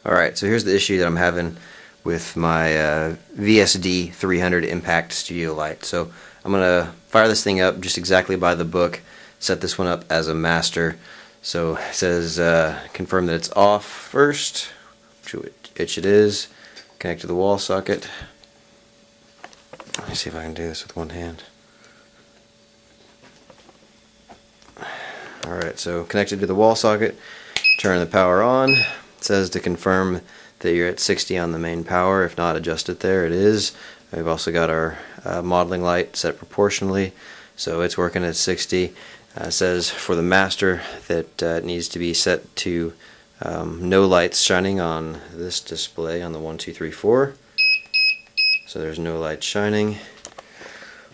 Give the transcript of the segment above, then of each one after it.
Alright, so here's the issue that I'm having with my VSD 300 Impact Studio Light. So I'm going to fire this thing up just exactly by the book, set this one up as a master. So it says confirm that it's off first, which it is. Connect to the wall socket. Let me see if I can do this with one hand. Alright, so connected to the wall socket, turn the power on. It says to confirm that you're at 60 on the main power. If not, adjust it there. It is. We've also got our modeling light set proportionally, so it's working at 60. It says for the master that it needs to be set to no lights shining on this display on the 1, 2, 3, 4. So there's no light shining.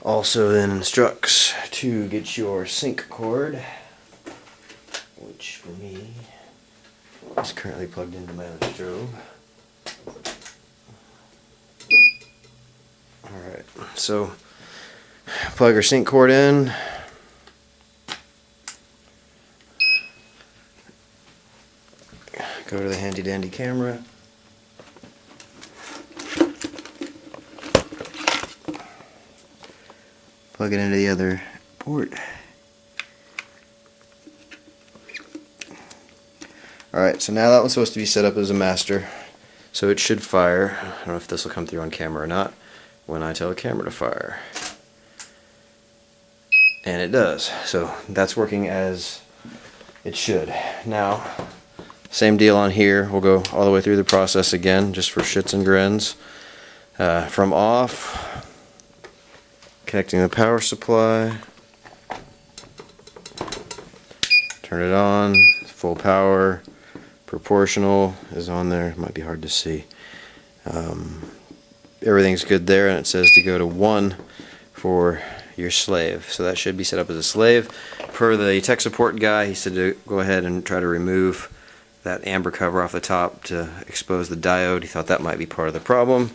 Also then instructs to get your sync cord, which for me is currently plugged into my other strobe. Alright, so plug our sync cord in. Go to the handy dandy camera. Plug it into the other port. Alright, so now that one's supposed to be set up as a master, so it should fire. I don't know if this will come through on camera or not when I tell the camera to fire. And it does, so that's working as it should. Now, same deal on here. We'll go all the way through the process again, just for shits and grins. From off, connecting the power supply, turn it on, full power. Proportional is on there. Might be hard to see. Everything's good there, and it says to go to 1 for your slave. So that should be set up as a slave. Per the tech support guy, he said to go ahead and try to remove that amber cover off the top to expose the diode. He thought that might be part of the problem.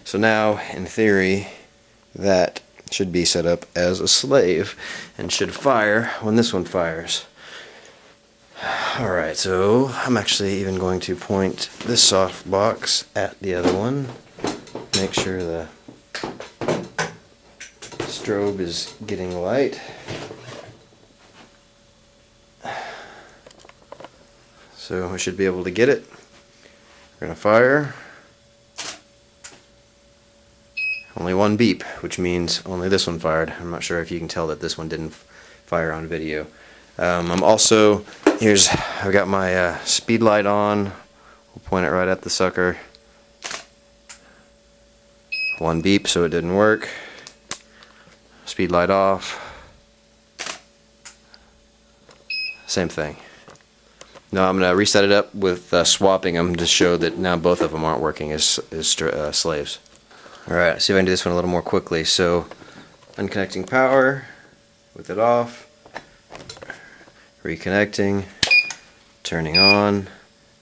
So now, in theory, that should be set up as a slave and should fire when this one fires. Alright, so I'm actually even going to point this soft box at the other one. Make sure the strobe is getting light. So we should be able to get it. We're going to fire. Only one beep, which means only this one fired. I'm not sure if you can tell that this one didn't fire on video. I'm also, I've got my speed light on. We'll point it right at the sucker. One beep, so it didn't work. Speed light off. Same thing. Now I'm going to reset it up with swapping them to show that now both of them aren't working as slaves. Alright, let's see if I can do this one a little more quickly. So, unconnecting power with it off. Reconnecting, turning on,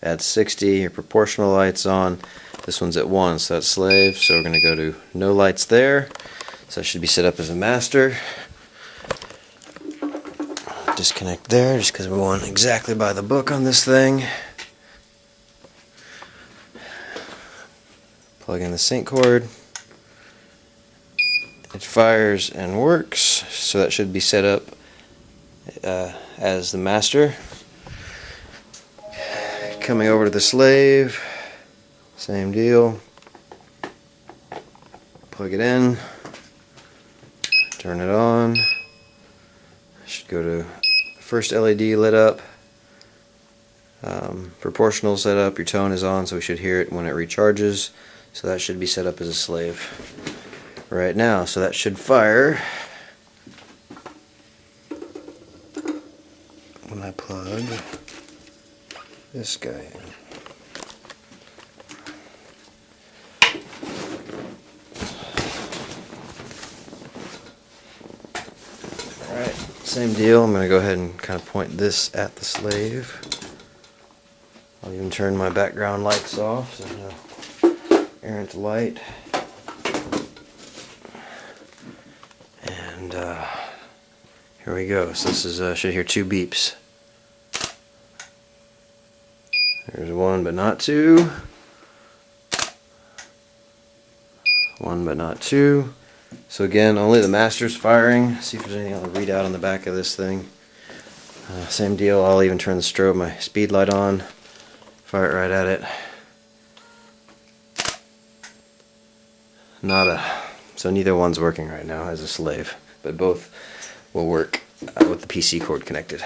at 60, your proportional light's on. This one's at 1, so that's slave, so we're going to go to no lights there. So that should be set up as a master. Disconnect there, just because we want exactly by the book on this thing. Plug in the sync cord. It fires and works, so that should be set up as the master. Coming over to the slave, same deal. Plug it in, turn it on. Should go to first LED lit up. Proportional set up, your tone is on, so we should hear it when it recharges. So that should be set up as a slave right now. So that should fire when I plug this guy in. Alright, same deal. I'm going to go ahead and kind of point this at the slave. I'll even turn my background lights off so there's no errant light. And here we go. So this is should hear 2 beeps. There's one but not two. One but not two. So again, only the master's firing. See if there's anything on the readout on the back of this thing. Same deal, I'll even turn the strobe, my speed light on, fire it right at it. So neither one's working right now as a slave, but both will work with the PC cord connected.